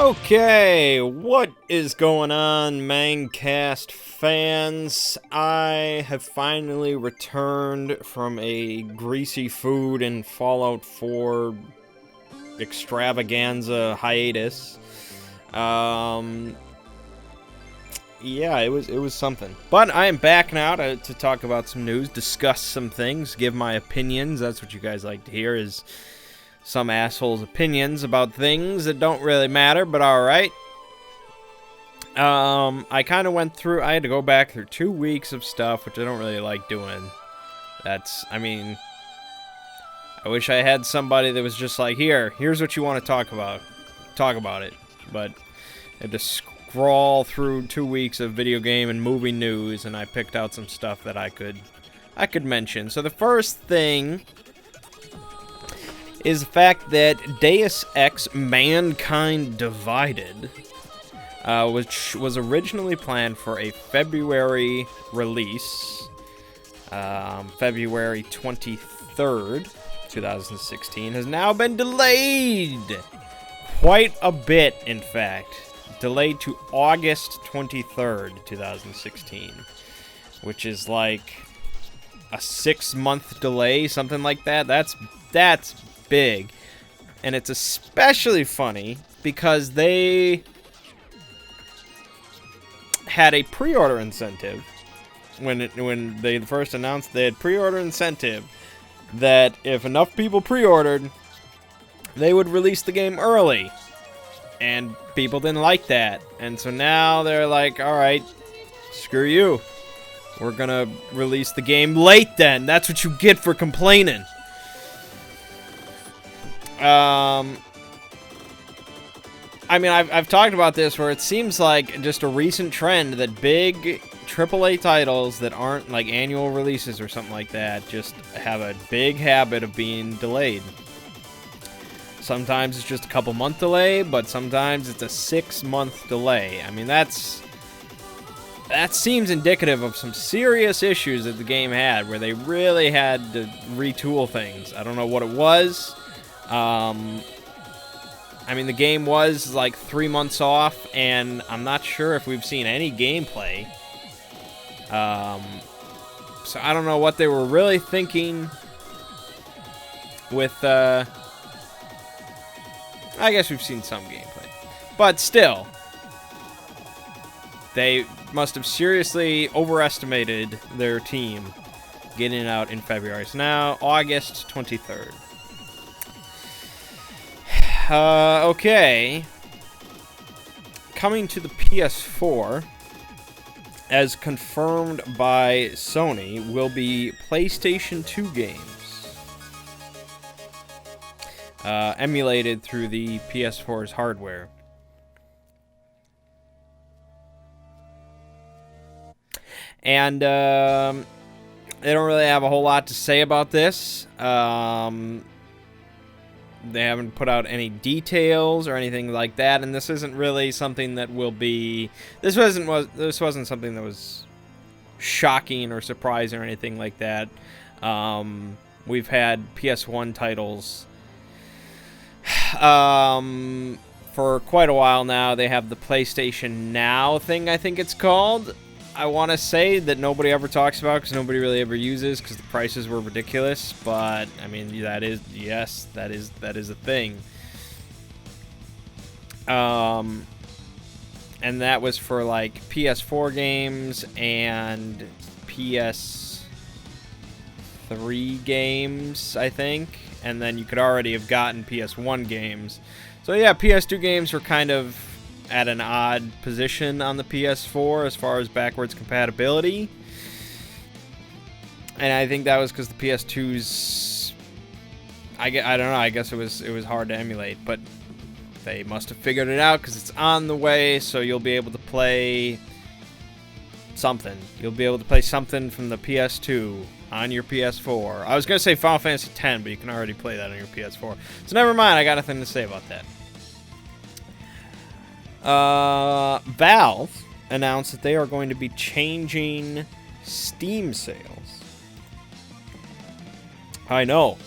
Okay, what is going on, Manggcast fans? I have finally returned from a greasy food and Fallout 4 extravaganza hiatus. Yeah, it was something. But I am back now to talk about some news, discuss some things, give my opinions. That's what you guys like to hear, is some assholes' opinions about things that don't really matter, but alright. I kind of went through, I had to go back through 2 weeks of stuff, which I don't really like doing. I wish I had somebody that was just like, here's what you want to talk about it. But I had to scroll through 2 weeks of video game and movie news, and I picked out some stuff that I could mention. So the first thing is the fact that Deus Ex Mankind Divided, which was originally planned for a February release, February 23rd, 2016, has now been delayed quite a bit, in fact. Delayed to August 23rd, 2016, which is like a 6-month delay, something like that. That's big. And it's especially funny because they had a pre-order incentive when they first announced they had pre-order incentive that if enough people pre-ordered, they would release the game early. And people didn't like that. And so now they're like, alright, screw you. We're gonna release the game late then. That's what you get for complaining. I've talked about this where it seems like just a recent trend that big AAA titles that aren't like annual releases or something like that just have a big habit of being delayed. Sometimes it's just a couple month delay, but sometimes it's a 6-month delay. I mean, that seems indicative of some serious issues that the game had, where they really had to retool things. I don't know what it was. The game was like 3 months off, and I'm not sure if we've seen any gameplay. So I don't know what they were really thinking with, I guess we've seen some gameplay. But still, they must have seriously overestimated their team getting it out in February. So now, August 23rd. Okay. Coming to the PS4, as confirmed by Sony, will be PlayStation 2 games. Emulated through the PS4's hardware. And they don't really have a whole lot to say about this. They haven't put out any details or anything like that, and this isn't really something that will be. This wasn't something that was shocking or surprising or anything like that. We've had PS1 titles for quite a while now. They have the PlayStation Now thing, I think it's called. I want to say that nobody ever talks about because nobody really ever uses because the prices were ridiculous. But I mean, that is a thing. And that was for like PS4 games and PS3 games, I think. And then you could already have gotten PS1 games. So yeah, PS2 games were kind of at an odd position on the PS4 as far as backwards compatibility. And I think that was because the PS2's... I don't know, I guess it was hard to emulate. But they must have figured it out because it's on the way, so you'll be able to play something. You'll be able to play something from the PS2 on your PS4. I was going to say Final Fantasy X, but you can already play that on your PS4. So never mind, I got nothing to say about that. Valve announced that they are going to be changing Steam sales. I know.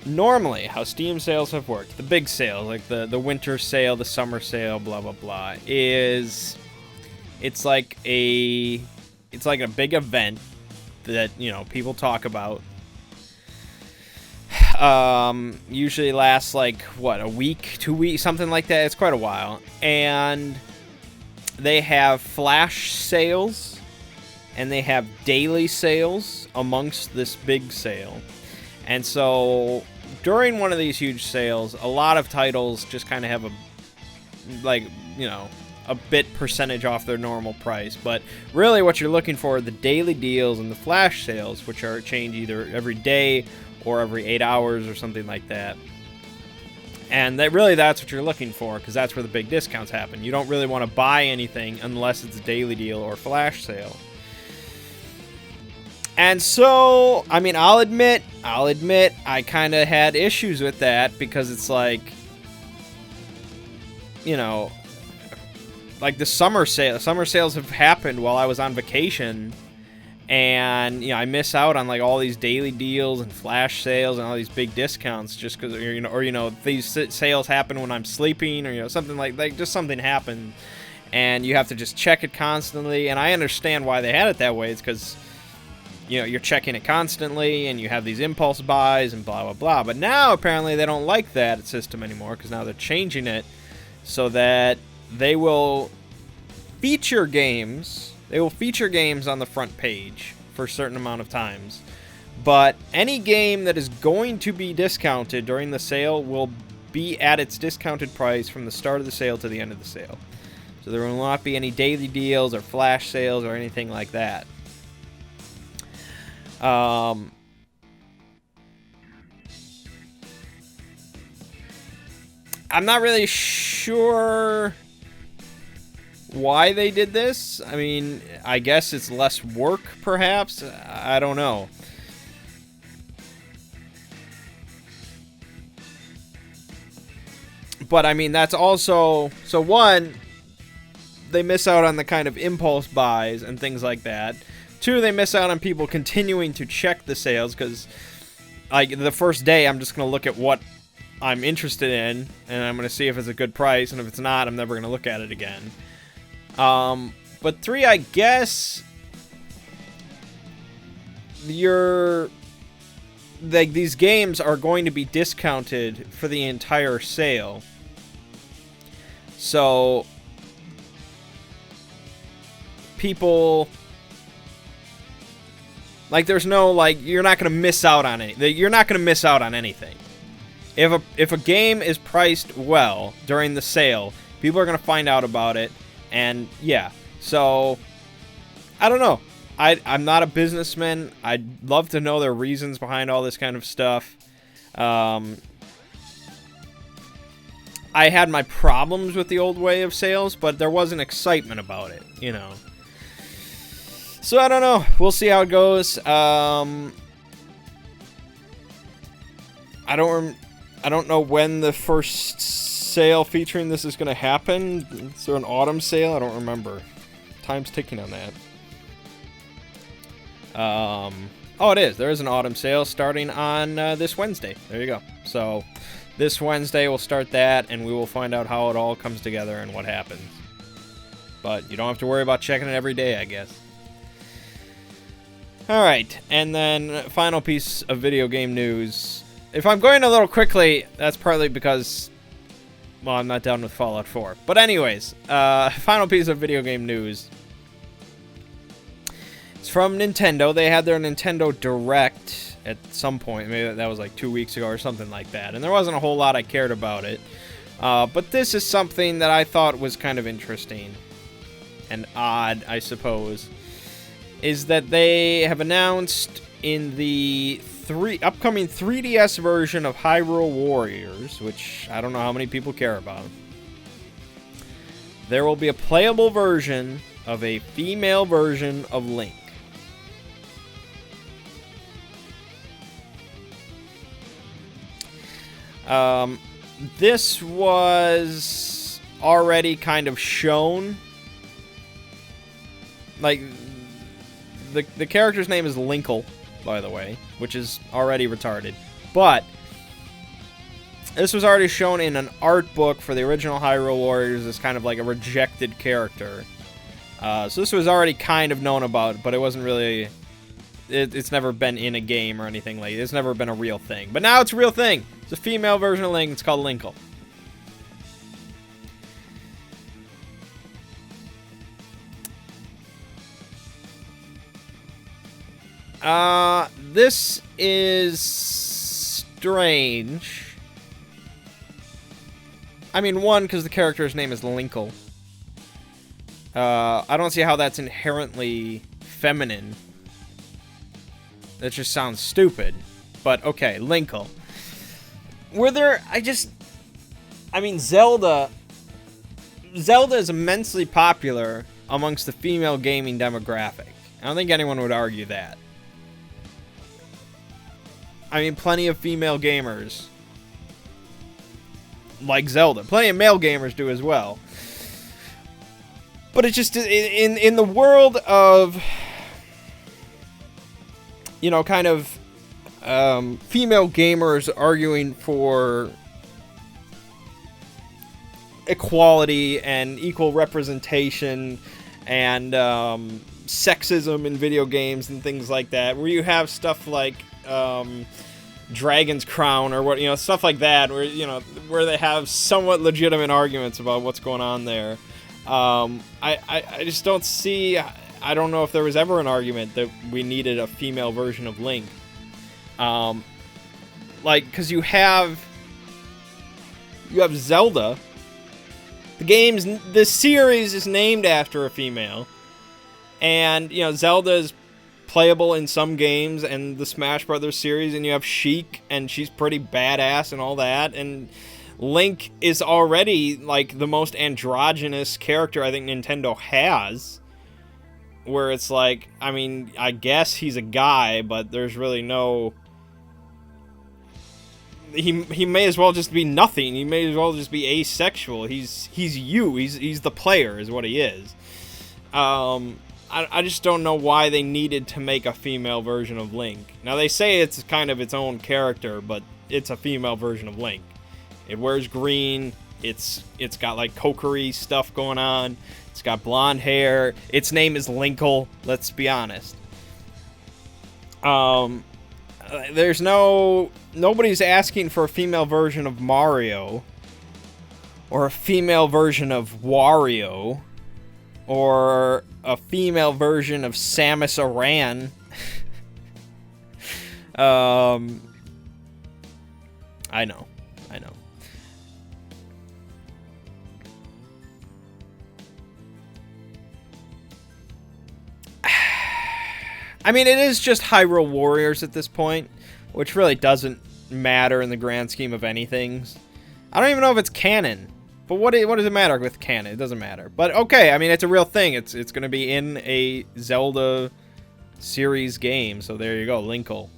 normally how Steam sales have worked, the big sales, like the winter sale, the summer sale, blah blah blah, is it's like a big event that, you know, people talk about. Usually lasts like what, a week, 2 weeks, something like that. It's quite a while, and they have flash sales and they have daily sales amongst this big sale. And so during one of these huge sales, a lot of titles just kind of have a, like, you know, a bit percentage off their normal price. But really what you're looking for are the daily deals and the flash sales, which are changed either every day or every 8 hours or something like that. And that's what you're looking for, because that's where the big discounts happen. You don't really want to buy anything unless it's a daily deal or flash sale. And so, I mean, I'll admit, I kind of had issues with that, because it's like, you know, like the summer sales have happened while I was on vacation, and, you know, I miss out on like all these daily deals and flash sales and all these big discounts just because, you know, these sales happen when I'm sleeping, or, you know, something like just something happened, and you have to just check it constantly. And I understand why they had it that way. It's because, you know, you're checking it constantly and you have these impulse buys and blah blah blah. But now apparently they don't like that system anymore, because now they're changing it so that they will feature games. They will feature games on the front page for a certain amount of times, but any game that is going to be discounted during the sale will be at its discounted price from the start of the sale to the end of the sale. So there will not be any daily deals or flash sales or anything like that. I'm not really sure why they did this. I mean, I guess it's less work, perhaps. I don't know. But I mean, that's also, so one, they miss out on the kind of impulse buys and things like that. Two, they miss out on people continuing to check the sales, because like the first day I'm just going to look at what I'm interested in, and I'm going to see if it's a good price, and if it's not, I'm never going to look at it again. But three, I guess these games are going to be discounted for the entire sale. So people, like, there's no, like, you're not going to miss out on anything. You're not going to miss out on anything. If a game is priced well during the sale, people are going to find out about it. And yeah, so I don't know. I'm not a businessman. I'd love to know their reasons behind all this kind of stuff. I had my problems with the old way of sales, but there wasn't excitement about it, you know. So I don't know. We'll see how it goes. I don't know when the first sale featuring this is going to happen. Is there an autumn sale? I don't remember. Time's ticking on that. Oh, it is. There is an autumn sale starting on this Wednesday. There you go. So this Wednesday we'll start that, and we will find out how it all comes together and what happens. But you don't have to worry about checking it every day, I guess. Alright, and then final piece of video game news. If I'm going a little quickly, that's partly because, well, I'm not done with Fallout 4. But anyways, final piece of video game news. It's from Nintendo. They had their Nintendo Direct at some point. Maybe that was like 2 weeks ago or something like that. And there wasn't a whole lot I cared about it. But this is something that I thought was kind of interesting and odd, I suppose. Is that they have announced in the upcoming 3DS version of Hyrule Warriors, which I don't know how many people care about, there will be a playable version of a female version of Link. This was already kind of shown. Like, the character's name is Linkle, by the way, which is already retarded. But This was already shown in an art book for the original Hyrule Warriors as kind of like a rejected character. So this was already kind of known about, but it wasn't really... It's never been in a game or anything like that. It's never been a real thing. But now it's a real thing. It's a female version of Link. It's called Linkle. This is strange. I mean, one, because the character's name is Linkle. I don't see how that's inherently feminine. That just sounds stupid. But, okay, Linkle. I mean, Zelda is immensely popular amongst the female gaming demographic. I don't think anyone would argue that. I mean, plenty of female gamers like Zelda. Plenty of male gamers do as well. But it's just, in the world of, you know, kind of female gamers arguing for equality and equal representation and sexism in video games and things like that, where you have stuff like Dragon's Crown or what, you know, stuff like that, where, you know, where they have somewhat legitimate arguments about what's going on there. I just don't see. I don't know if there was ever an argument that we needed a female version of Link. Like, because you have Zelda. The series is named after a female, and you know, Zelda is playable in some games and the Smash Brothers series, and you have Sheik, and she's pretty badass and all that, and Link is already like the most androgynous character I think Nintendo has, where it's like, I mean, I guess he's a guy, but there's really no... He may as well just be nothing. He may as well just be asexual. He's the player is what he is. I just don't know why they needed to make a female version of Link. Now, they say it's kind of its own character, but it's a female version of Link. It wears green. It's got, like, kokery stuff going on. It's got blonde hair. Its name is Linkle, let's be honest. Nobody's asking for a female version of Mario, or a female version of Wario, or a female version of Samus Aran. I know. I mean, it is just Hyrule Warriors at this point, which really doesn't matter in the grand scheme of anything. I don't even know if it's canon. But what does it matter with canon? It doesn't matter. But okay, I mean, it's a real thing. It's going to be in a Zelda series game. So there you go, Linkle.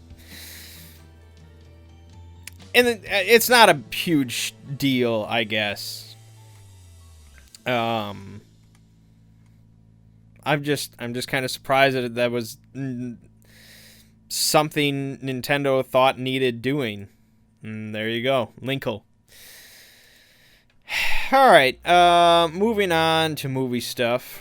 And it's not a huge deal, I guess. I'm just kind of surprised that was something Nintendo thought needed doing. And there you go, Linkle. All right, moving on to movie stuff.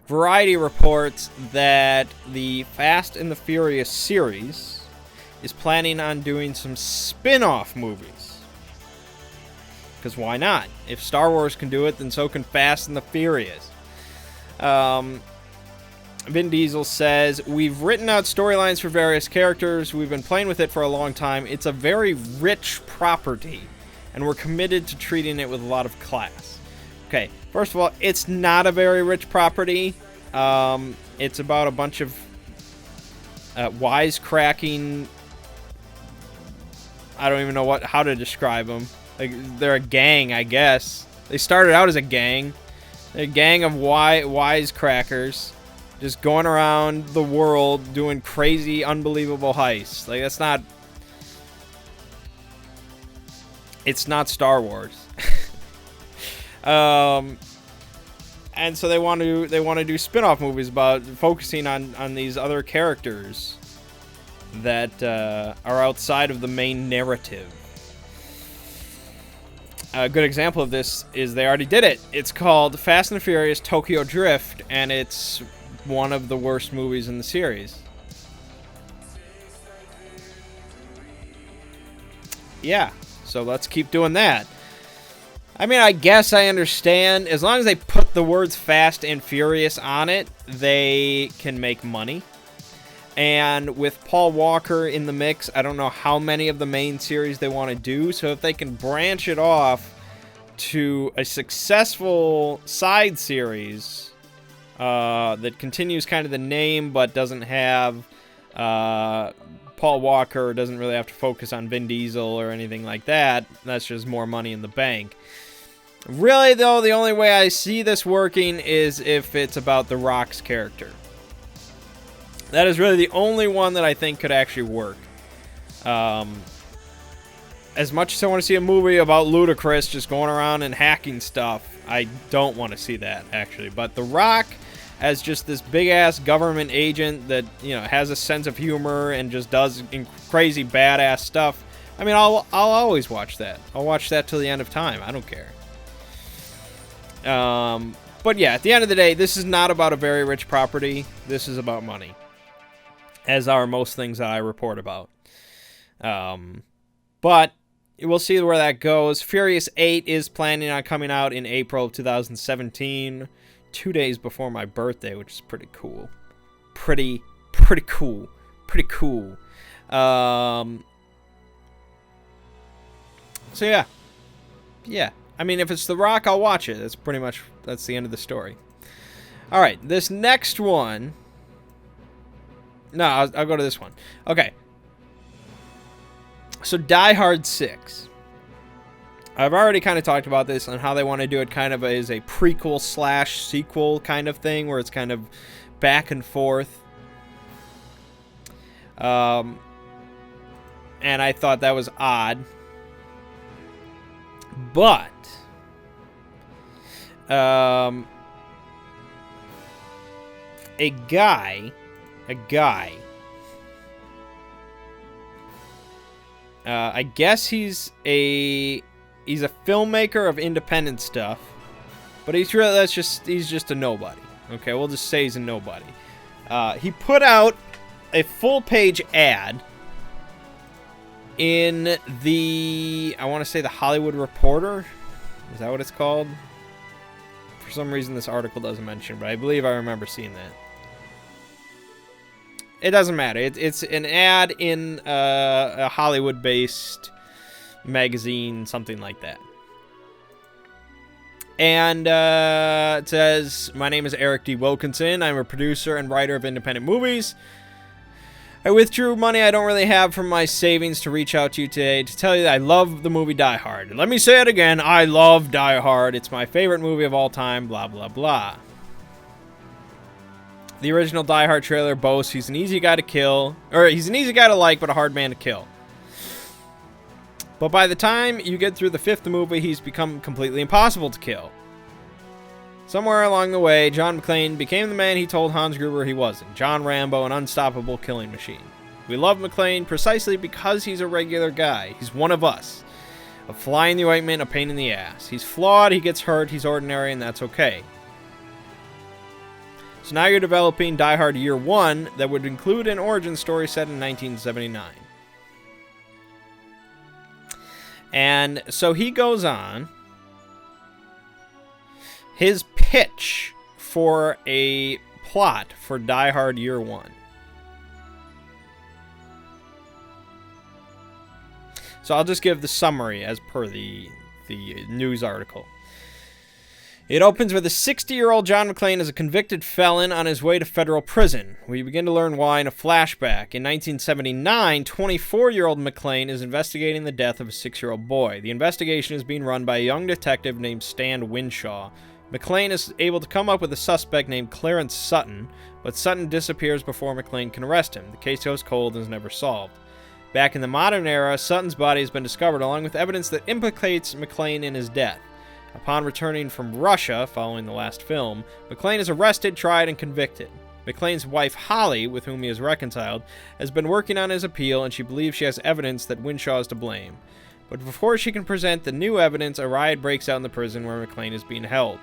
Variety reports that the Fast and the Furious series is planning on doing some spin-off movies. Because why not? If Star Wars can do it, then so can Fast and the Furious. Vin Diesel says, "We've written out storylines for various characters. We've been playing with it for a long time. It's a very rich property, and we're committed to treating it with a lot of class." Okay, first of all, it's not a very rich property. It's about a bunch of wisecracking... I don't even know how to describe them. Like, they're a gang, I guess. They started out as a gang. They're a gang of wisecrackers. Just going around the world doing crazy, unbelievable heists. Like, that's not... It's not Star Wars. And so they want to do spin-off movies about focusing on these other characters. that are outside of the main narrative. A good example of this is they already did it. It's called Fast and Furious Tokyo Drift, and it's one of the worst movies in the series. Yeah, so let's keep doing that. I mean, I guess I understand. As long as they put the words Fast and Furious on it, they can make money. And with Paul Walker in the mix, I don't know how many of the main series they want to do. So if they can branch it off to a successful side series that continues kind of the name but doesn't have Paul Walker, doesn't really have to focus on Vin Diesel or anything like that, that's just more money in the bank. Really, though, the only way I see this working is if it's about The Rock's character. That is really the only one that I think could actually work. As much as I want to see a movie about Ludacris just going around and hacking stuff, I don't want to see that, actually. But The Rock as just this big-ass government agent that, you know, has a sense of humor and just does crazy badass stuff, I mean, I'll always watch that. I'll watch that till the end of time. I don't care. But yeah, at the end of the day, this is not about a very rich property. This is about money, as are most things that I report about. But we'll see where that goes. Furious 8 is planning on coming out in April of 2017, 2 days before my birthday, which is pretty cool. Pretty cool. So yeah. Yeah. I mean, if it's The Rock, I'll watch it. That's the end of the story. All right, this next one. No, I'll go to this one. Okay. So Die Hard 6. I've already kind of talked about this and how they want to do it kind of as a prequel / sequel kind of thing, where it's kind of back and forth. And I thought that was odd. But a guy I guess he's a filmmaker of independent stuff, but he's just a nobody. Okay, we'll just say he's a nobody. He put out a full-page ad in I want to say the Hollywood Reporter. Is that what it's called? For some reason this article doesn't mention, but I believe I remember seeing that. It doesn't matter. It's an ad in a Hollywood-based magazine, something like that. And it says, "My name is Eric D. Wilkinson. I'm a producer and writer of independent movies. I withdrew money I don't really have from my savings to reach out to you today to tell you that I love the movie Die Hard. Let me say it again. I love Die Hard. It's my favorite movie of all time, blah, blah, blah. The original Die Hard trailer boasts he's an easy guy to kill, or he's an easy guy to like, but a hard man to kill. But by the time you get through the 5th movie, he's become completely impossible to kill. Somewhere along the way, John McClane became the man he told Hans Gruber he wasn't. John Rambo, an unstoppable killing machine. We love McClane precisely because he's a regular guy. He's one of us. A fly in the ointment, a pain in the ass. He's flawed, he gets hurt, he's ordinary, and that's okay. So now you're developing Die Hard Year 1 that would include an origin story set in 1979. And so he goes on. His pitch for a plot for Die Hard Year 1. So I'll just give the summary as per the news article. It opens with a 60-year-old John McClane as a convicted felon on his way to federal prison. We begin to learn why in a flashback. In 1979, 24-year-old McClane is investigating the death of a 6-year-old boy. The investigation is being run by a young detective named Stan Winshaw. McClane is able to come up with a suspect named Clarence Sutton, but Sutton disappears before McClane can arrest him. The case goes cold and is never solved. Back in the modern era, Sutton's body has been discovered along with evidence that implicates McClane in his death. Upon returning from Russia, following the last film, McClane is arrested, tried, and convicted. McClane's wife, Holly, with whom he is reconciled, has been working on his appeal, and she believes she has evidence that Winshaw is to blame. But before she can present the new evidence, a riot breaks out in the prison where McClane is being held.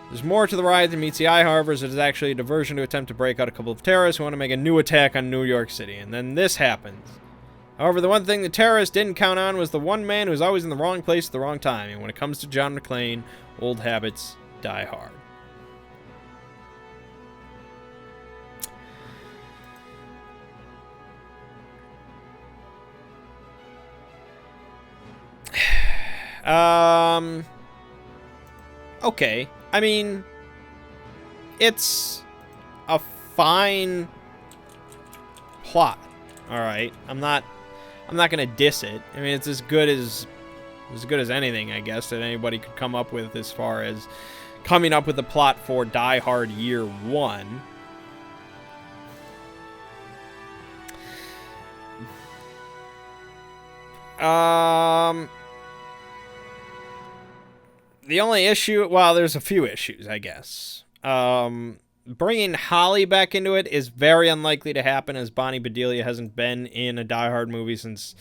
There's more to the riot than meets the eye, however, as it is actually a diversion to attempt to break out a couple of terrorists who want to make a new attack on New York City. And then this happens. However, the one thing the terrorists didn't count on was the one man who's always in the wrong place at the wrong time. And when it comes to John McClane, old habits die hard. Okay. I mean, it's a fine plot. All right. I'm not gonna diss it. I mean, it's as good as anything, I guess, that anybody could come up with as far as coming up with a plot for Die Hard Year One. The only issue, well, there's a few issues, I guess. Bringing Holly back into it is very unlikely to happen, as Bonnie Bedelia hasn't been in a Die Hard movie since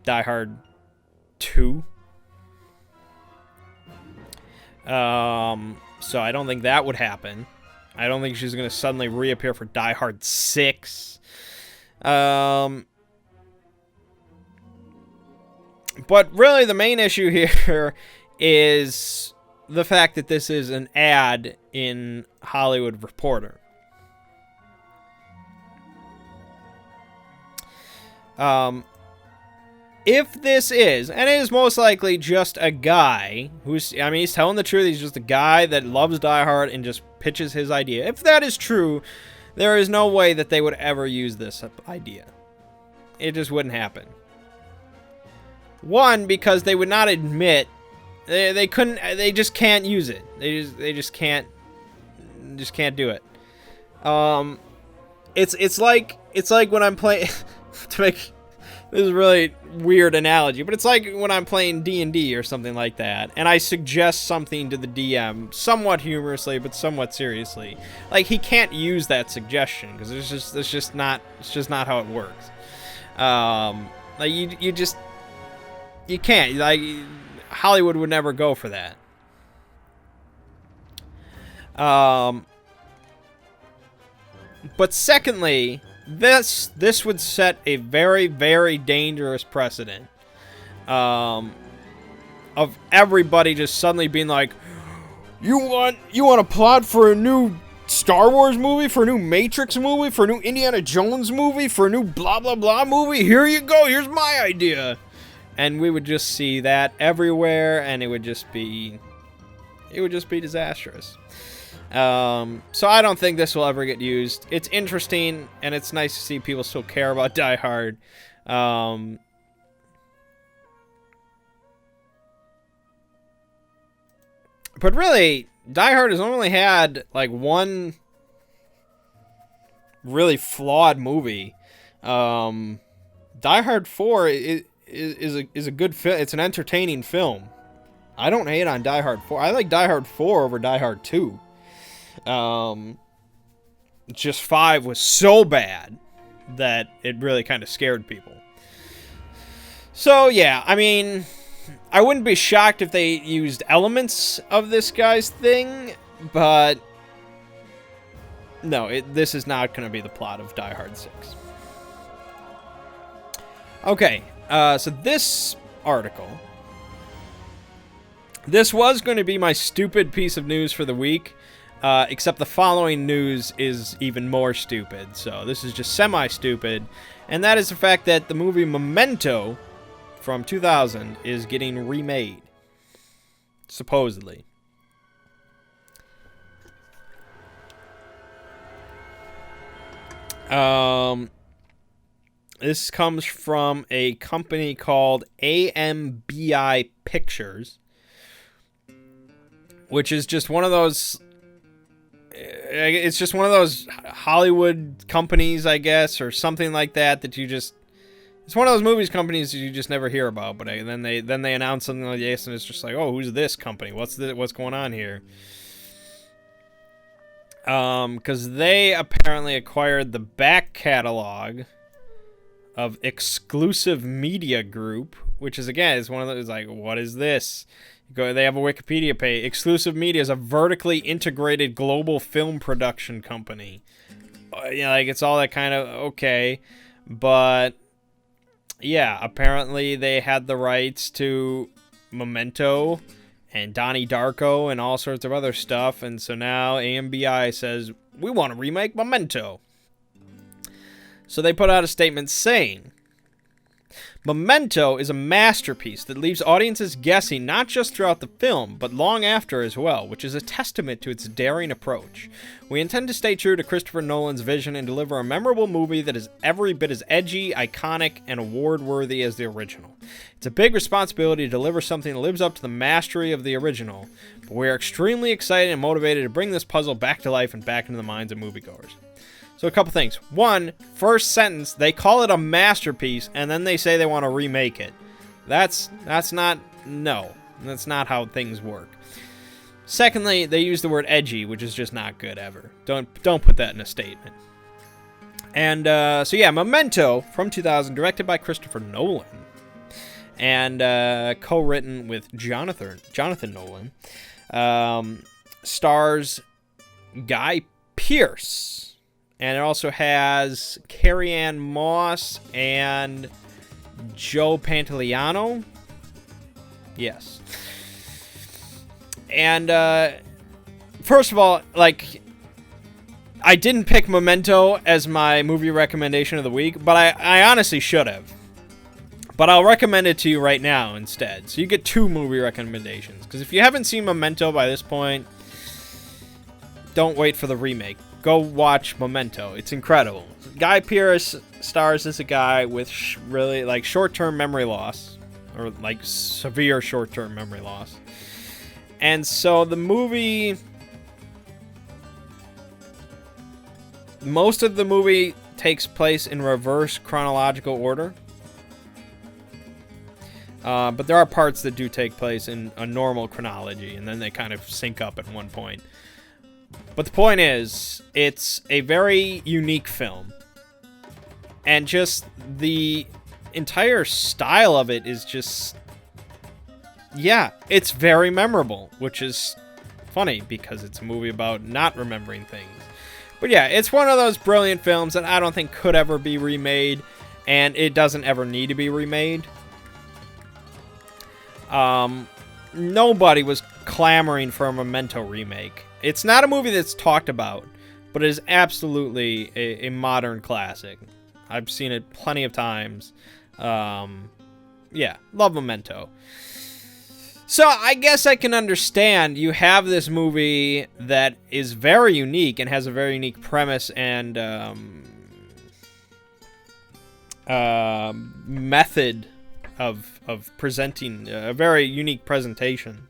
Die Hard 2. So I don't think that would happen. I don't think she's going to suddenly reappear for Die Hard 6. But really the main issue here is the fact that this is an ad in Hollywood Reporter. If this is, and it is most likely just a guy who's, I mean, he's telling the truth, he's just a guy that loves Die Hard and just pitches his idea. If that is true, there is no way that they would ever use this idea. It just wouldn't happen. One, because they would not admit they couldn't. They just can't use it. They just can't do it. It's like when I'm playing to make this is a really weird analogy, but it's like when I'm playing D&D or something like that, and I suggest something to the DM, somewhat humorously but somewhat seriously. Like, he can't use that suggestion because it's just not how it works. Like you can't, like, Hollywood would never go for that. But secondly, this would set a very, very dangerous precedent. Of everybody just suddenly being like, you want a plot for a new Star Wars movie, for a new Matrix movie, for a new Indiana Jones movie, for a new blah blah blah movie? Here you go, here's my idea. And we would just see that everywhere, and it would just be disastrous. So I don't think this will ever get used. It's interesting, and it's nice to see people still care about Die Hard. But really, Die Hard has only had like one really flawed movie. Die Hard 4 is a good film. It's an entertaining film. I don't hate on Die Hard 4. I like Die Hard 4 over Die Hard 2. Just 5 was so bad that it really kind of scared people. So yeah, I mean, I wouldn't be shocked if they used elements of this guy's thing, but no, this is not going to be the plot of Die Hard 6. Okay, so this article, this was going to be my stupid piece of news for the week, except the following news is even more stupid. So this is just semi-stupid, and that is the fact that the movie Memento from 2000 is getting remade, supposedly. This comes from a company called AMBI Pictures, which is just one of those. It's just one of those Hollywood companies, I guess, or something like that. That you just. It's one of those movies companies that you just never hear about. But then they announce something like this, and it's just like, oh, who's this company? What's going on here? Because they apparently acquired the back catalog of Exclusive Media Group, which is, again, is one of those, like, what is this? They have a Wikipedia page. Exclusive Media is a vertically integrated global film production company. Like, it's all that kind of, okay. But, yeah, apparently they had the rights to Memento and Donnie Darko and all sorts of other stuff. And so now AMBI says, we want to remake Memento. So they put out a statement saying, Memento is a masterpiece that leaves audiences guessing not just throughout the film, but long after as well, which is a testament to its daring approach. We intend to stay true to Christopher Nolan's vision and deliver a memorable movie that is every bit as edgy, iconic, and award-worthy as the original. It's a big responsibility to deliver something that lives up to the mastery of the original, but we are extremely excited and motivated to bring this puzzle back to life and back into the minds of moviegoers. So a couple things. One, first sentence, they call it a masterpiece, and then they say they want to remake it. That's not how things work. Secondly, they use the word edgy, which is just not good ever. Don't put that in a statement. And so yeah, Memento from 2000, directed by Christopher Nolan, and co-written with Jonathan Nolan. Stars Guy Pearce. And it also has Carrie-Anne Moss and Joe Pantoliano. Yes. And, first of all, like, I didn't pick Memento as my movie recommendation of the week, but I honestly should have. But I'll recommend it to you right now instead. So you get 2 movie recommendations. Because if you haven't seen Memento by this point, don't wait for the remake. Go watch Memento. It's incredible. Guy Pearce stars as a guy with really, like, short-term memory loss. Or, like, severe short-term memory loss. And so the movie... most of the movie takes place in reverse chronological order. But there are parts that do take place in a normal chronology. And then they kind of sync up at one point. But the point is, it's a very unique film. And just the entire style of it is just... yeah, it's very memorable. Which is funny, because it's a movie about not remembering things. But yeah, it's one of those brilliant films that I don't think could ever be remade. And it doesn't ever need to be remade. Nobody was clamoring for a Memento remake. It's not a movie that's talked about, but it is absolutely a modern classic. I've seen it plenty of times. Yeah, love Memento. So I guess I can understand you have this movie that is very unique and has a very unique premise and method of presenting, a very unique presentation.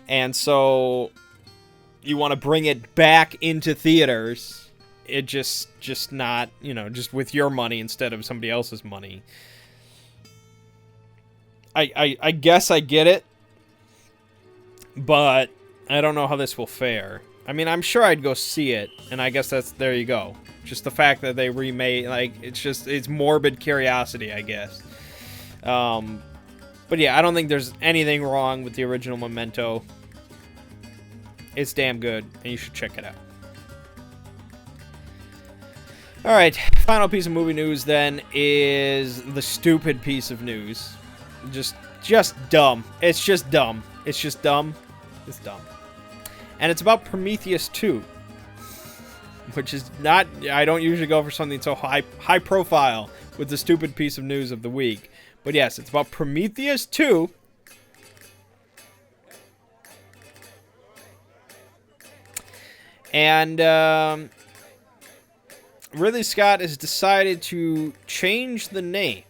And so you want to bring it back into theaters. It just not, just with your money instead of somebody else's money. I guess I get it, but I don't know how this will fare. I mean, I'm sure I'd go see it, and I guess there you go. Just the fact that they remade, like, it's morbid curiosity, I guess. But yeah, I don't think there's anything wrong with the original Memento. It's damn good, and you should check it out. Alright, final piece of movie news then is the stupid piece of news. Just dumb. It's just dumb. It's just dumb. It's dumb. And it's about Prometheus 2. Which is not... I don't usually go for something so high profile with the stupid piece of news of the week. But yes, it's about Prometheus 2. And Ridley Scott has decided to change the name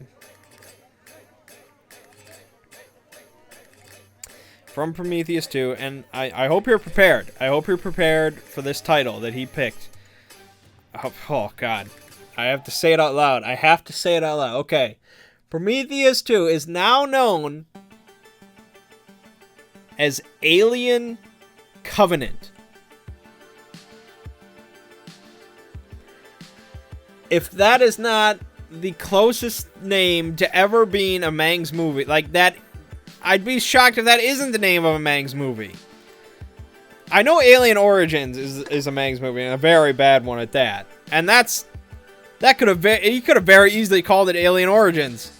from Prometheus 2, and I hope you're prepared. I hope you're prepared for this title that he picked. Oh, God. I have to say it out loud. Okay. Prometheus 2 is now known as Alien Covenant. if that is not the closest name to ever being a Mangg's movie, like that, I'd be shocked if that isn't the name of a Mangg's movie. I know Alien Origins is a Mangg's movie, and a very bad one at that. And he could have very easily called it Alien Origins.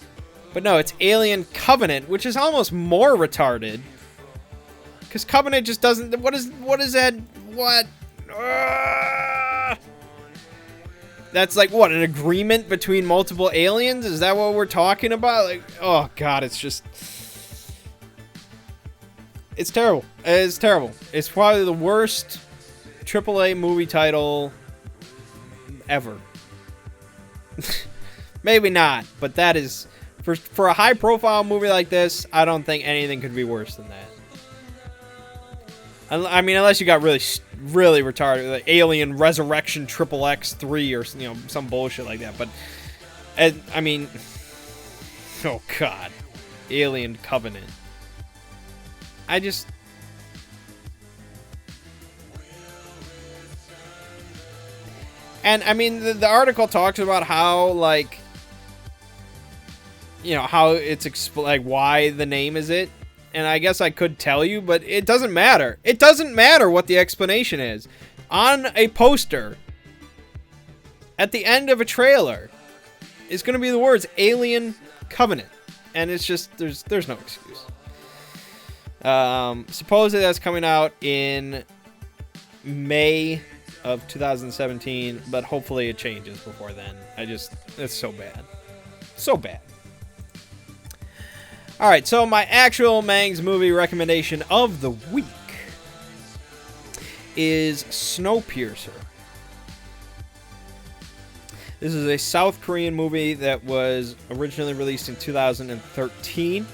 But no, it's Alien Covenant, which is almost more retarded. Because Covenant just doesn't... What is that? What? That's like, what, an agreement between multiple aliens? Is that what we're talking about? Like, oh, God, it's just... It's terrible. It's terrible. It's probably the worst AAA movie title ever. Maybe not, but that is... For a high-profile movie like this, I don't think anything could be worse than that. I mean, unless you got really retarded, like Alien Resurrection XXX3 or some bullshit like that. But I mean, oh God, Alien Covenant. And I mean, the article talks about how like, how it's like why the name is it. And I guess I could tell you, but it doesn't matter. It doesn't matter what the explanation is. On a poster, at the end of a trailer, is going to be the words Alien Covenant. And it's just, there's no excuse. Supposedly that's coming out in May of 2017, but hopefully it changes before then. It's so bad. So bad. Alright, so my actual Mangg's movie recommendation of the week is Snowpiercer. This is a South Korean movie that was originally released in 2013.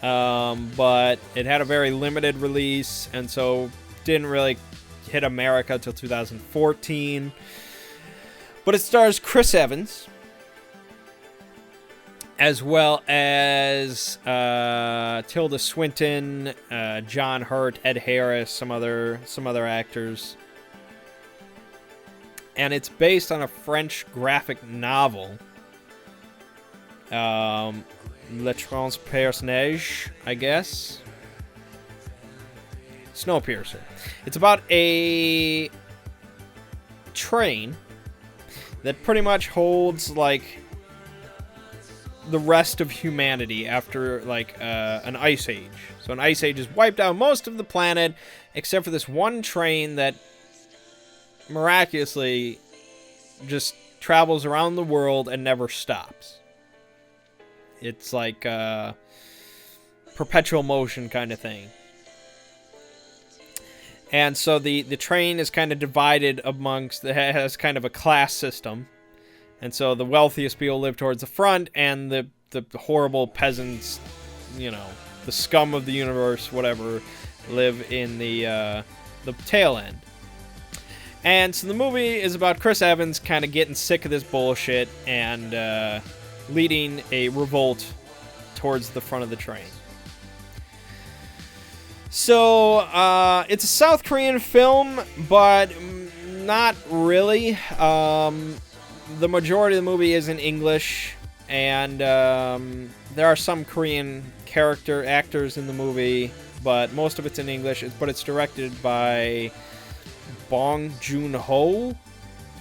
But it had a very limited release, and so didn't really hit America until 2014. But it stars Chris Evans, as well as Tilda Swinton, John Hurt, Ed Harris, some other actors. And it's based on a French graphic novel, Le Transpersonnage, I guess. Snowpiercer. It's about a train that pretty much holds like the rest of humanity after like an ice age. So an ice age has wiped out most of the planet except for this one train that miraculously just travels around the world and never stops. It's like a perpetual motion kind of thing. And so the train is kind of divided amongst, it has kind of a class system. And so the wealthiest people live towards the front, and the horrible peasants, the scum of the universe, whatever, live in the tail end. And so the movie is about Chris Evans kind of getting sick of this bullshit and leading a revolt towards the front of the train. So it's a South Korean film, but not really. The majority of the movie is in English, and there are some Korean actors in the movie, but most of it's in English. But it's directed by Bong Joon-ho.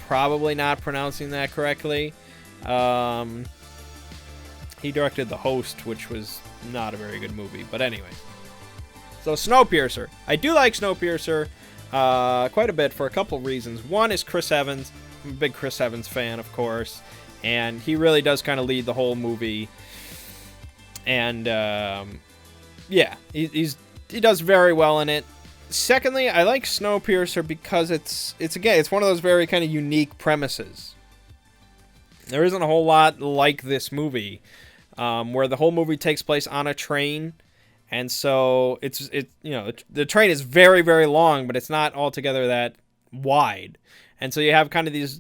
Probably not pronouncing that correctly. He directed The Host, which was not a very good movie, but anyway. So Snowpiercer. I do like Snowpiercer quite a bit for a couple reasons. One is Chris Evans. I'm a big Chris Evans fan, of course, and he really does kind of lead the whole movie. And yeah, he does very well in it. Secondly, I like Snowpiercer because it's one of those very kind of unique premises. There isn't a whole lot like this movie, where the whole movie takes place on a train. And so the train is very, very long, but it's not altogether that wide. And so you have kind of these,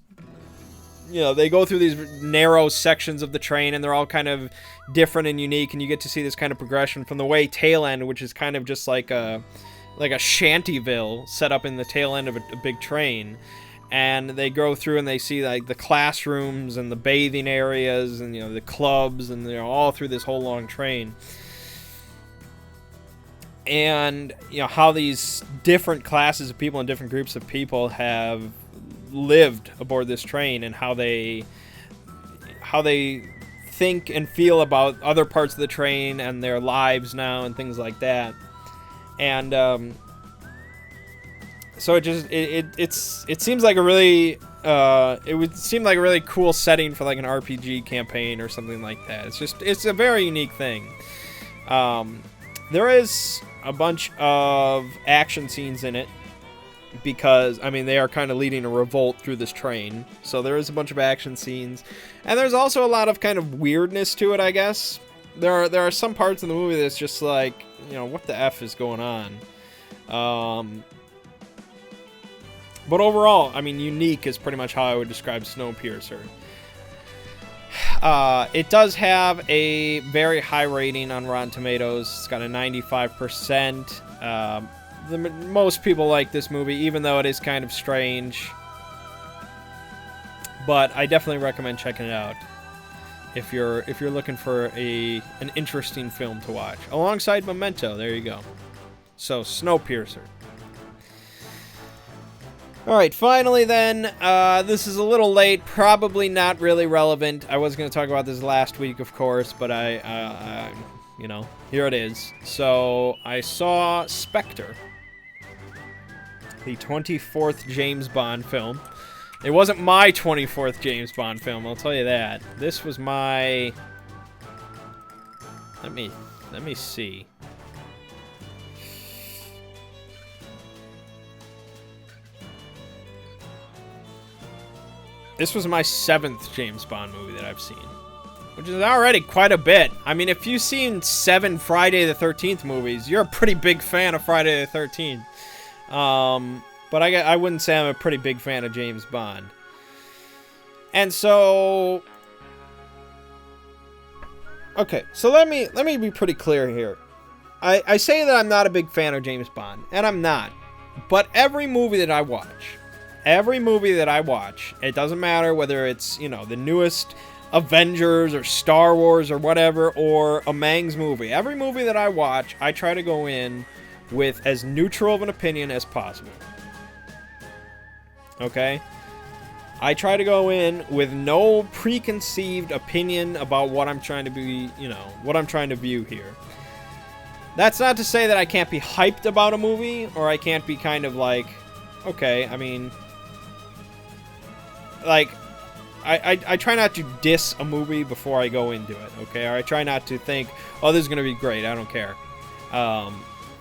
they go through these narrow sections of the train, and they're all kind of different and unique. And you get to see this kind of progression from the way tail end, which is kind of just like a shantyville set up in the tail end of a big train. and they go through and they see like the classrooms and the bathing areas and, you know, the clubs, and they're all through this whole long train. And, you know, how these different classes of people and different groups of people have lived aboard this train, and how they think and feel about other parts of the train and their lives now and things like that. And so it seems like a really it would seem like a really cool setting for like an RPG campaign or something like that. It's a very unique thing. There is a bunch of action scenes in it, because, I mean, they are kind of leading a revolt through this train. So there is a bunch of action scenes. And there's also a lot of kind of weirdness to it, I guess. There are some parts in the movie that's just like, you know, what the F is going on? But overall, I mean, unique is pretty much how I would describe Snowpiercer. It does have a very high rating on Rotten Tomatoes. It's got a 95%. Most people like this movie, even though it is kind of strange. But I definitely recommend checking it out if you're looking for an interesting film to watch. Alongside Memento, there you go. So, Snowpiercer. Alright, finally then, this is a little late, probably not really relevant. I was going to talk about this last week, of course, but I you know, here it is. So, I saw Spectre, the 24th James Bond film. It wasn't my 24th James Bond film, I'll tell you that. This was my... Let me see. This was my 7th James Bond movie that I've seen, which is already quite a bit. I mean, if you've seen 7 Friday the 13th movies, you're a pretty big fan of Friday the 13th. But I wouldn't say I'm a pretty big fan of James Bond. And so... Okay, so let me be pretty clear here. I say that I'm not a big fan of James Bond, and I'm not. But every movie that I watch... it doesn't matter whether it's, you know, the newest Avengers or Star Wars or whatever, or a Mangg's movie. Every movie that I watch, I try to go in with as neutral of an opinion as possible. Okay? I try to go in with no preconceived opinion about what I'm trying to be, you know, what I'm trying to view here. That's not to say that I can't be hyped about a movie, or I can't be kind of like, okay, I mean... Like, I try not to diss a movie before I go into it, okay? Or I try not to think, oh, this is going to be great, I don't care.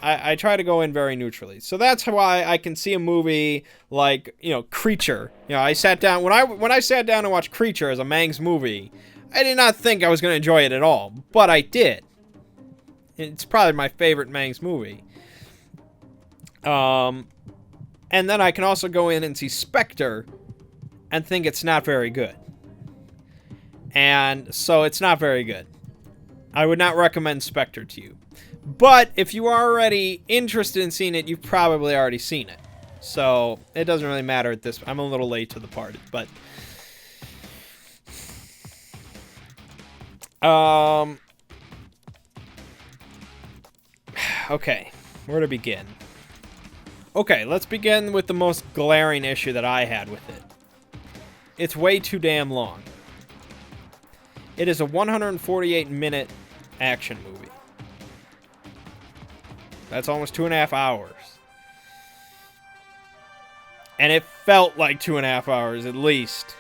I try to go in very neutrally. So that's why I can see a movie like, you know, Creature. You know, I sat down, when I sat down and watched Creature as a Mangg's movie, I did not think I was going to enjoy it at all. But I did. It's probably my favorite Mangg's movie. And then I can also go in and see Spectre and think it's not very good. And so it's not very good. I would not recommend Spectre to you. But if you are already interested in seeing it, you've probably already seen it. So it doesn't really matter at this. I'm a little late to the party, but okay, where to begin? Okay, let's begin with the most glaring issue that I had with it. It's way too damn long. It is a 148-minute action movie. That's almost 2.5 hours. And it felt like 2.5 hours, at least.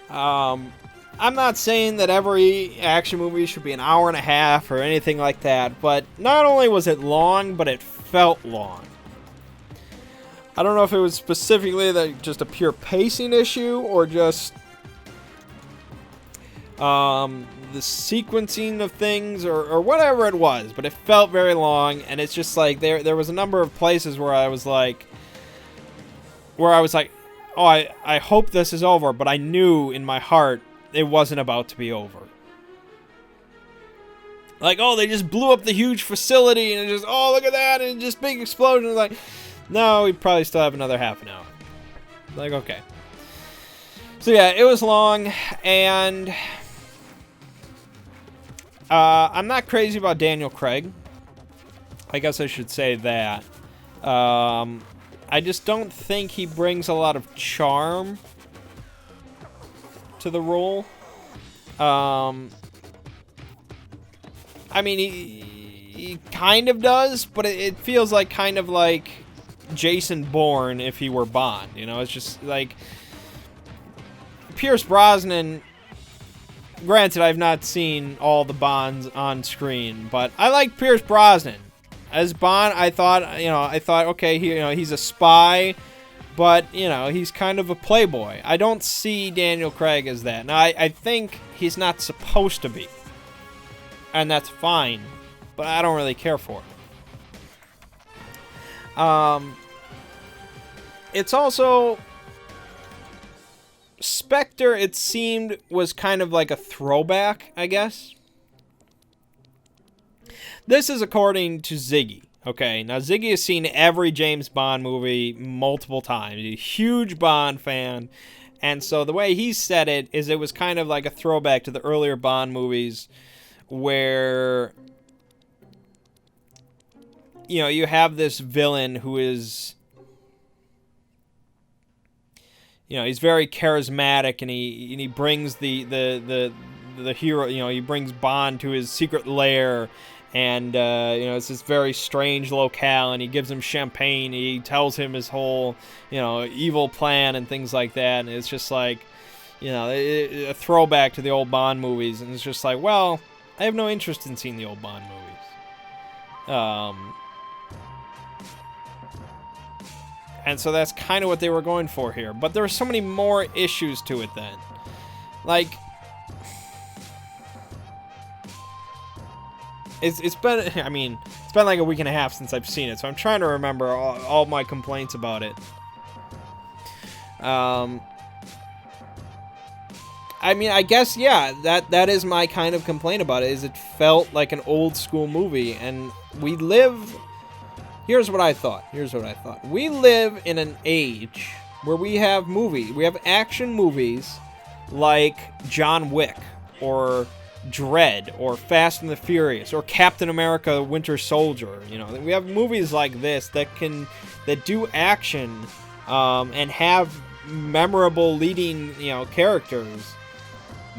I'm not saying that every action movie should be an hour and a half or anything like that, but not only was it long, but it felt long. I don't know if it was specifically just a pure pacing issue, or just the sequencing of things, or whatever it was, but it felt very long. And it's just like there was a number of places where I was like, oh, I hope this is over, but I knew in my heart it wasn't about to be over. Like, oh, they just blew up the huge facility, and it just, oh, look at that, and just big explosion. Like, no, we probably still have another half an hour. Like, okay. So yeah, it was long, and I'm not crazy about Daniel Craig. I guess I should say that. I just don't think he brings a lot of charm to the role. I mean, he kind of does, but it feels like kind of like Jason Bourne if he were Bond. You know, it's just like Pierce Brosnan. Granted, I've not seen all the Bonds on screen, but I like Pierce Brosnan as Bond. I thought, okay, he's a spy, but he's kind of a playboy. I don't see Daniel Craig as that. Now, I think he's not supposed to be, and that's fine, but I don't really care for it. It's also Spectre, it seemed, was kind of like a throwback, I guess. This is according to Ziggy. Okay, now Ziggy has seen every James Bond movie multiple times. He's a huge Bond fan. And so the way he said it is it was kind of like a throwback to the earlier Bond movies where, you have this villain who is, he's very charismatic, and he brings the hero, he brings Bond to his secret lair, and it's this very strange locale, and he gives him champagne. He tells him his whole evil plan and things like that, and it's just like a throwback to the old Bond movies, and it's just like, well, I have no interest in seeing the old Bond movies. And so that's kind of what they were going for here. But there are so many more issues to it then. Like, it's been like a week and a half since I've seen it, so I'm trying to remember all my complaints about it. I guess, yeah, that is my kind of complaint about it, is it felt like an old school movie, and we live... Here's what I thought. We live in an age where we have action movies like John Wick, or Dredd, or Fast and the Furious, or Captain America Winter Soldier. We have movies like this that do action and have memorable leading characters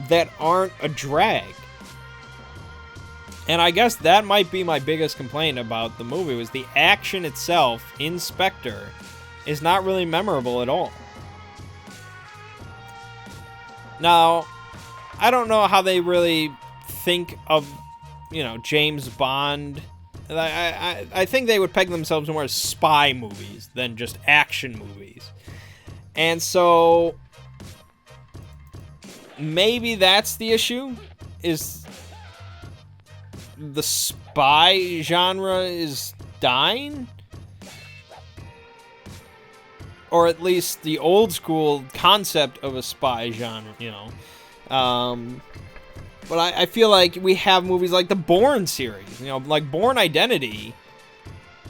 that aren't a drag. And I guess that might be my biggest complaint about the movie, was the action itself in Spectre is not really memorable at all. Now, I don't know how they really think of, James Bond. I think they would peg themselves more as spy movies than just action movies. And so, maybe that's the issue, is the spy genre is dying, or at least the old school concept of a spy genre, but I feel like we have movies like the Bourne series, like Bourne Identity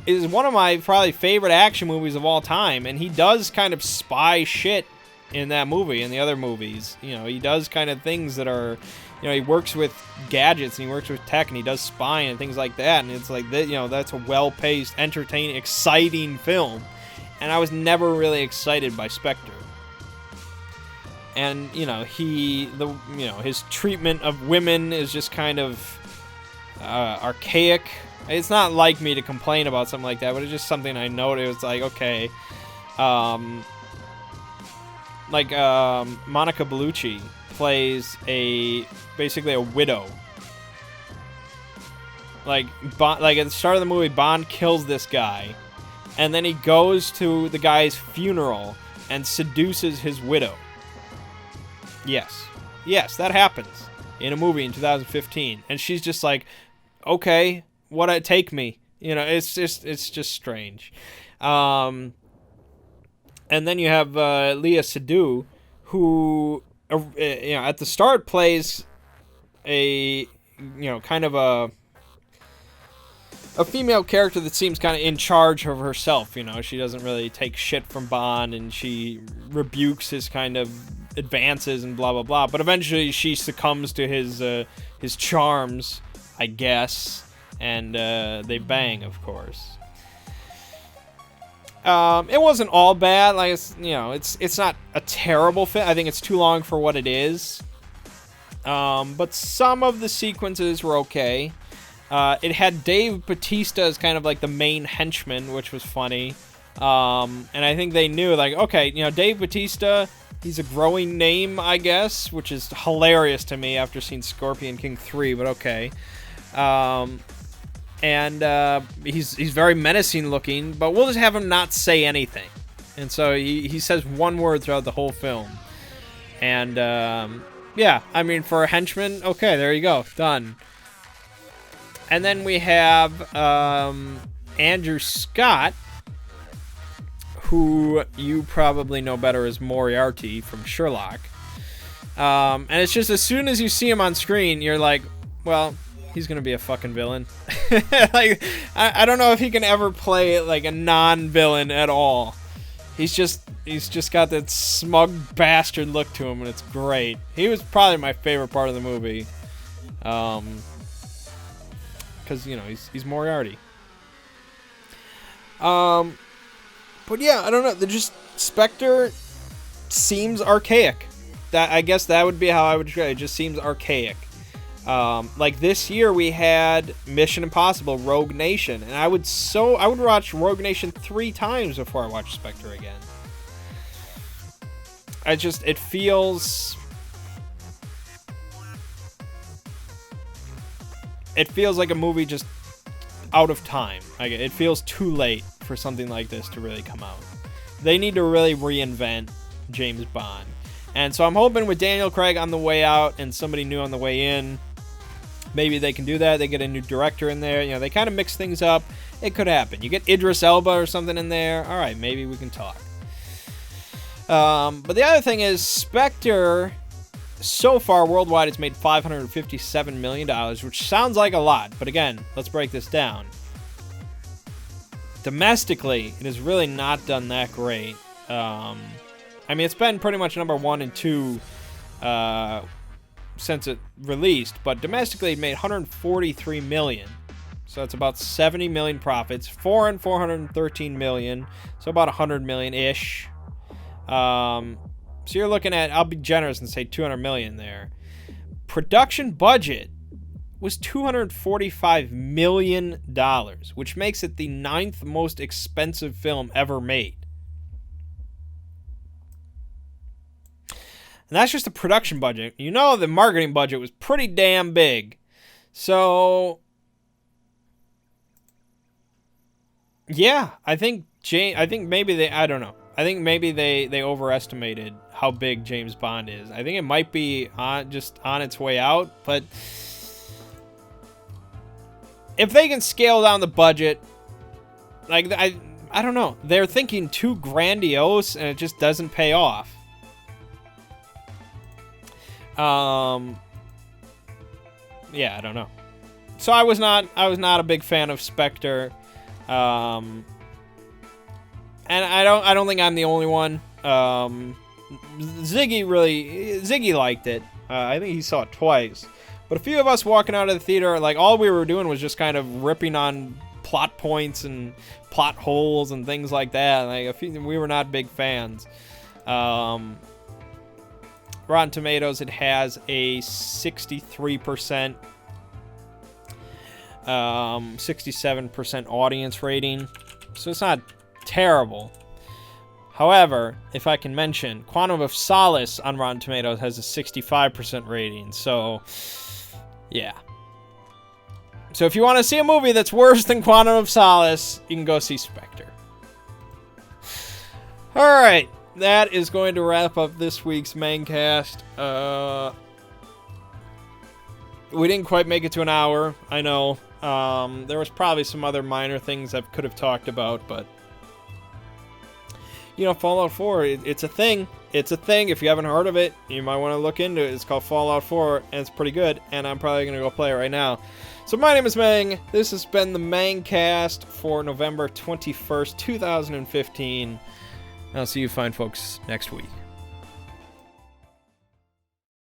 is one of my probably favorite action movies of all time, and he does kind of spy shit in that movie and the other movies. He does kind of things that are, he works with gadgets, and he works with tech, and he does spying and things like that, and it's like that, that's a well-paced, entertaining, exciting film. And I was never really excited by Spectre. And his treatment of women is just kind of archaic. It's not like me to complain about something like that, but it's just something I noticed. It's like, okay, Monica Bellucci plays basically a widow. Like at the start of the movie, Bond kills this guy, and then he goes to the guy's funeral and seduces his widow. Yes, that happens in a movie in 2015, and she's just like, okay, take me. It's just strange. And then you have Léa Seydoux, who at the start plays a kind of a a female character that seems kind of in charge of herself. You know, she doesn't really take shit from Bond, and she rebukes his kind of advances and blah blah blah. But eventually, she succumbs to his charms, I guess, and they bang, of course. It wasn't all bad. Like, it's not a terrible fit. I think it's too long for what it is. But some of the sequences were okay. It had Dave Bautista as kind of like the main henchman, which was funny. And I think they knew, like, okay, Dave Bautista, he's a growing name, I guess, which is hilarious to me after seeing Scorpion King 3, but okay. And he's very menacing looking, but we'll just have him not say anything. And so he says one word throughout the whole film. And yeah, I mean, for a henchman, okay, there you go, done. And then we have Andrew Scott, who you probably know better as Moriarty from Sherlock. And it's just, as soon as you see him on screen, you're like, well, he's gonna be a fucking villain. Like, I don't know if he can ever play like a non-villain at all. He's just got that smug bastard look to him, and it's great. He was probably my favorite part of the movie, because he's Moriarty. But yeah, I don't know. Spectre seems archaic. I guess that would be how I would describe it. It just seems archaic. Like this year we had Mission Impossible Rogue Nation, and I would watch Rogue Nation 3 times before I watch Spectre again. It feels like a movie just out of time. It feels too late for something like this to really come out. They need to really reinvent James Bond. And so I'm hoping with Daniel Craig on the way out and somebody new on the way in, maybe they can do that. They get a new director in there. They kind of mix things up. It could happen. You get Idris Elba or something in there. All right, maybe we can talk. But the other thing is, Spectre, so far worldwide, has made $557 million, which sounds like a lot. But again, let's break this down. Domestically, it has really not done that great. I mean, it's been pretty much number 1 and 2 since it released, but domestically it made $143 million. So it's about $70 million profits. Foreign, $413 million. So about $100 million-ish. So you're looking at, I'll be generous and say $200 million there. Production budget was $245 million, which makes it the 9th most expensive film ever made. And that's just the production budget. The marketing budget was pretty damn big. So, yeah, I think maybe they, I don't know. I think maybe they overestimated how big James Bond is. I think it might be on its way out, but if they can scale down the budget, like, I don't know. They're thinking too grandiose, and it just doesn't pay off. Yeah, I don't know. So I was not a big fan of Spectre. And I don't think I'm the only one. Ziggy liked it. I think he saw it twice. But a few of us walking out of the theater, like, all we were doing was just kind of ripping on plot points and plot holes and things like that. Like, we were not big fans. Rotten Tomatoes, it has a 63%, 67% audience rating. So it's not terrible. However, if I can mention, Quantum of Solace on Rotten Tomatoes has a 65% rating. So, yeah. So if you want to see a movie that's worse than Quantum of Solace, you can go see Spectre. Alright, that is going to wrap up this week's Manggcast. We didn't quite make it to an hour, I know. There was probably some other minor things I could have talked about, but you know, Fallout 4, it's a thing. It's a thing. If you haven't heard of it, you might want to look into it. It's called Fallout 4, and it's pretty good, and I'm probably going to go play it right now. So my name is Mangg. This has been the Manggcast for November 21st, 2015. I'll see you fine folks next week.